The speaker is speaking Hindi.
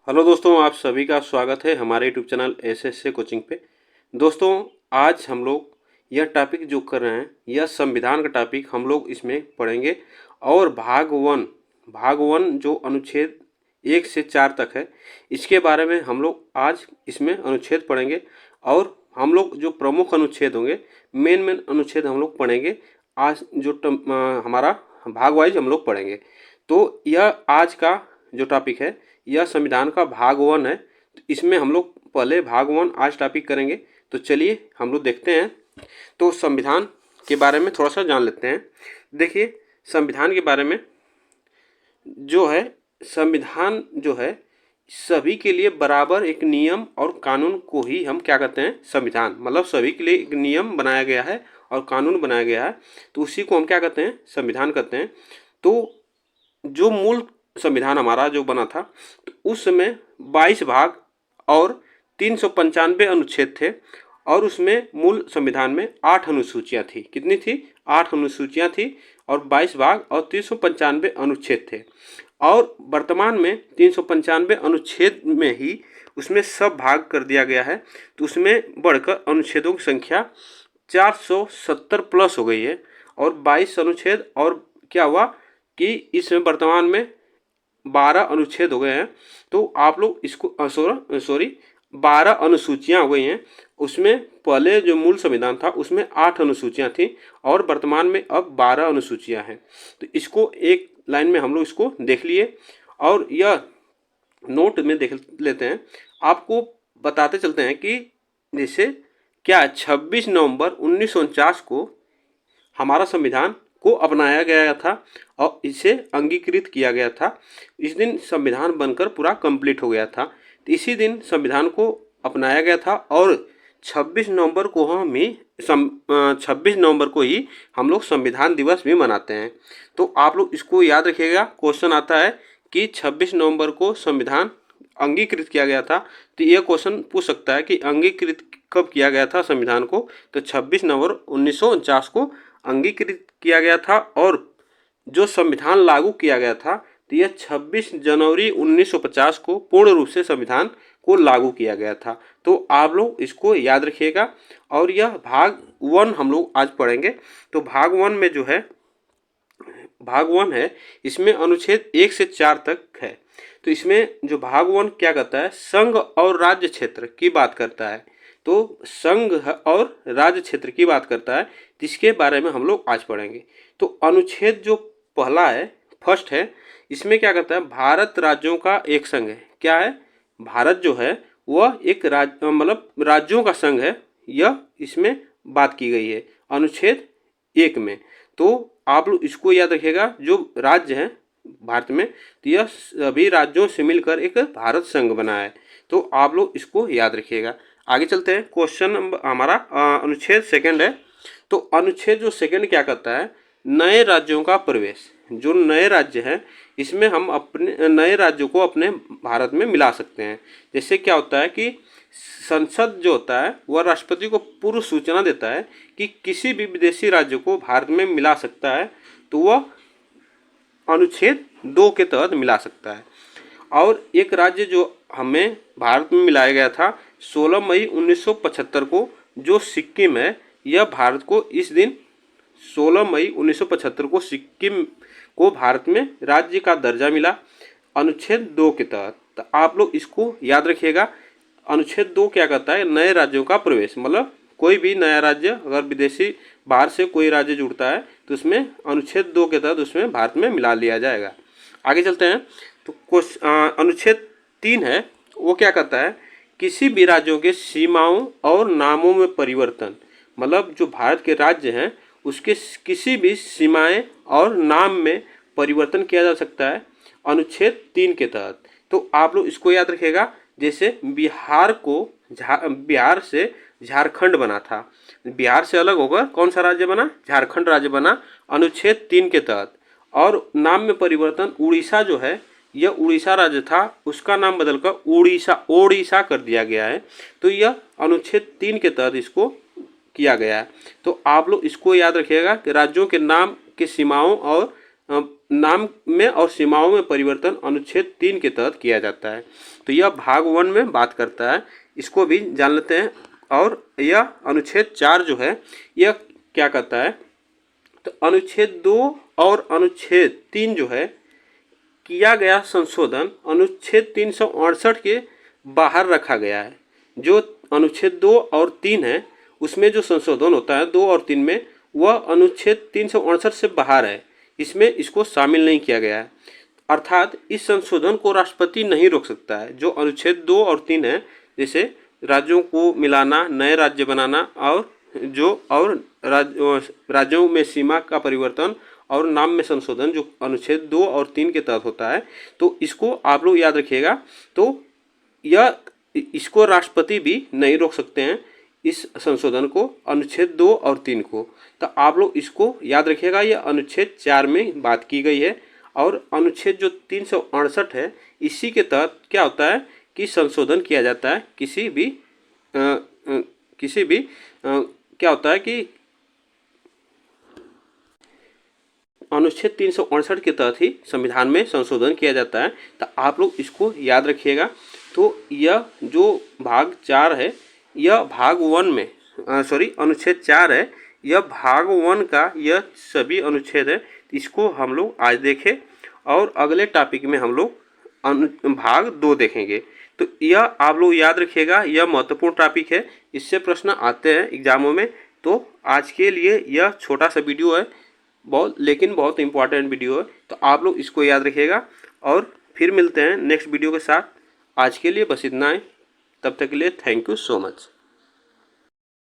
हेलो दोस्तों, आप सभी का स्वागत है हमारे यूट्यूब चैनल एसएससी कोचिंग पे। दोस्तों, आज हम लोग यह टॉपिक जो कर रहे हैं यह संविधान का टॉपिक हम लोग इसमें पढ़ेंगे। और भाग वन जो अनुच्छेद 1 से 4 तक है, इसके बारे में हम लोग आज इसमें अनुच्छेद पढ़ेंगे। और हम लोग जो प्रमुख अनुच्छेद होंगे, मेन अनुच्छेद हम लोग पढ़ेंगे। आज जो हमारा भाग वाइज हम लोग पढ़ेंगे। तो यह आज का जो टॉपिक है यह संविधान का भाग 1 है। तो इसमें हम लोग पहले भाग 1 आज टॉपिक करेंगे। तो चलिए हम लोग देखते हैं। तो संविधान के बारे में थोड़ा सा जान लेते हैं। देखिए, संविधान के बारे में जो है, संविधान जो है सभी के लिए बराबर एक नियम और कानून को ही हम क्या कहते हैं, संविधान। मतलब सभी के लिए एक नियम बनाया गया है और कानून बनाया गया है, तो उसी को हम क्या कहते हैं, संविधान कहते हैं। तो जो मूल संविधान हमारा जो बना था, तो उस समय 22 भाग और 395 अनुच्छेद थे। और उसमें मूल संविधान में 8 अनुसूचियाँ थी। कितनी थी? 8 अनुसूचियाँ थी और 22 भाग और 395 अनुच्छेद थे। और वर्तमान में 395 अनुच्छेद में ही उसमें सब भाग कर दिया गया है। तो उसमें बढ़कर अनुच्छेदों की संख्या 470 प्लस हो गई है। और 22 अनुच्छेद और क्या हुआ कि इसमें वर्तमान में 12 अनुच्छेद हो गए हैं। तो आप लोग इसको 12 अनुसूचियाँ हो गई हैं। उसमें पहले जो मूल संविधान था उसमें 8 अनुसूचियाँ थी और वर्तमान में अब 12 अनुसूचियाँ हैं। तो इसको एक लाइन में हम लोग इसको देख लिए और यह नोट में देख लेते हैं। आपको बताते चलते हैं कि जैसे क्या 26 नवंबर 1949 को हमारा संविधान को अपनाया गया था और इसे अंगीकृत किया गया था। इस दिन संविधान बनकर पूरा कंप्लीट हो गया था। तो इसी दिन संविधान को अपनाया गया था और 26 नवंबर को 26 नवंबर को ही हम लोग संविधान दिवस भी मनाते हैं। तो आप लोग इसको याद रखिएगा। क्वेश्चन आता है कि 26 नवंबर को संविधान अंगीकृत किया गया था। तो यह क्वेश्चन पूछ सकता है कि अंगीकृत कब किया गया था संविधान को। तो 26 नवंबर 1949 को अंगीकृत किया गया था। और जो संविधान लागू किया गया था, तो यह 26 जनवरी 1950 को पूर्ण रूप से संविधान को लागू किया गया था। तो आप लोग इसको याद रखिएगा। और यह भाग 1 हम लोग आज पढ़ेंगे। तो भाग 1 में जो है, भाग 1 है, इसमें अनुच्छेद 1 से 4 तक है। तो इसमें जो भाग 1 क्या कहता है, संघ और राज्य क्षेत्र की बात करता है। तो संघ और राज्य क्षेत्र की बात करता है, जिसके बारे में हम लोग आज पढ़ेंगे। तो अनुच्छेद जो पहला है, फर्स्ट है, इसमें क्या कहता है, भारत राज्यों का एक संघ है। क्या है? भारत जो है वह एक राज्य, मतलब राज्यों का संघ है। यह इसमें बात की गई है अनुच्छेद 1 में। तो आप लोग इसको याद रखिएगा। जो राज्य हैं भारत में, तो यह सभी राज्यों से मिलकर एक भारत संघ बना है। तो आप लोग इसको याद रखिएगा। आगे चलते हैं। क्वेश्चन नंबर हमारा अनुच्छेद सेकंड है। तो अनुच्छेद जो सेकंड क्या कहता है, नए राज्यों का प्रवेश। जो नए राज्य हैं, इसमें हम अपने नए राज्यों को अपने भारत में मिला सकते हैं। जैसे क्या होता है कि संसद जो होता है वह राष्ट्रपति को पूर्व सूचना देता है कि किसी भी विदेशी राज्य को भारत में मिला सकता है, तो वह अनुच्छेद 2 के तहत मिला सकता है। और एक राज्य जो हमें भारत में मिलाया गया था 16 मई 1975 को, जो सिक्किम है, यह भारत को इस दिन 16 मई 1975 को सिक्किम को भारत में राज्य का दर्जा मिला अनुच्छेद 2 के तहत। तो आप लोग इसको याद रखिएगा। अनुच्छेद 2 क्या कहता है, नए राज्यों का प्रवेश। मतलब कोई भी नया राज्य, अगर विदेशी बाहर से कोई राज्य जुड़ता है, तो उसमें अनुच्छेद 2 के तहत उसमें भारत में मिला लिया जाएगा। आगे चलते हैं। तो अनुच्छेद 3 है, वो क्या कहता है, किसी भी राज्यों के सीमाओं और नामों में परिवर्तन। मतलब जो भारत के राज्य हैं उसके किसी भी सीमाएं और नाम में परिवर्तन किया जा सकता है अनुच्छेद 3 के तहत। तो आप लोग इसको याद रखिएगा। जैसे बिहार से झारखंड बना था, बिहार से अलग होकर कौन सा राज्य बना, झारखंड राज्य बना अनुच्छेद 3 के तहत। और नाम में परिवर्तन, उड़ीसा जो है, यह उड़ीसा राज्य था, उसका नाम बदलकर ओडिशा कर दिया गया है। तो यह अनुच्छेद 3 के तहत इसको किया गया है। तो आप लोग इसको याद रखिएगा कि राज्यों के नाम की सीमाओं और नाम में और सीमाओं में परिवर्तन अनुच्छेद 3 के तहत किया जाता है। तो यह भाग 1 में बात करता है, इसको भी जान लेते हैं। और यह अनुच्छेद 4 जो है यह क्या कहता है, तो अनुच्छेद 2 और अनुच्छेद 3 जो है किया गया संशोधन अनुच्छेद 368 के बाहर रखा गया है। जो अनुच्छेद 2 और 3 है उसमें जो संशोधन होता है 2 और 3 में, वह अनुच्छेद 368 से बाहर है, इसमें इसको शामिल नहीं किया गया है। अर्थात इस संशोधन को राष्ट्रपति नहीं रोक सकता है। जो अनुच्छेद 2 और 3 है, जैसे राज्यों को मिलाना, नए राज्य बनाना और राज्यों में सीमा का परिवर्तन और नाम में संशोधन, जो अनुच्छेद 2 और 3 के तहत होता है, तो इसको आप लोग याद रखिएगा। तो यह इसको राष्ट्रपति भी नहीं रोक सकते हैं, इस संशोधन को, अनुच्छेद 2 और 3 को। तो आप लोग इसको याद रखिएगा, यह अनुच्छेद 4 में बात की गई है। और अनुच्छेद जो 368 है, इसी के तहत क्या होता है कि संशोधन किया जाता है किसी भी क्या होता है कि अनुच्छेद 368 के तहत ही संविधान में संशोधन किया जाता है। तो आप लोग इसको याद रखिएगा। तो यह जो भाग 4 है, यह भाग 1 में अनुच्छेद 4 है, यह भाग 1 का यह सभी अनुच्छेद है। इसको हम लोग आज देखें और अगले टॉपिक में हम लोग भाग 2 देखेंगे। तो यह आप लोग याद रखिएगा, यह महत्वपूर्ण टॉपिक है, इससे प्रश्न आते हैं एग्जामों में। तो आज के लिए यह छोटा सा वीडियो है, लेकिन बहुत इंपॉर्टेंट वीडियो है। तो आप लोग इसको याद रखिएगा और फिर मिलते हैं नेक्स्ट वीडियो के साथ। आज के लिए बस इतना ही, तब तक के लिए थैंक यू सो मच।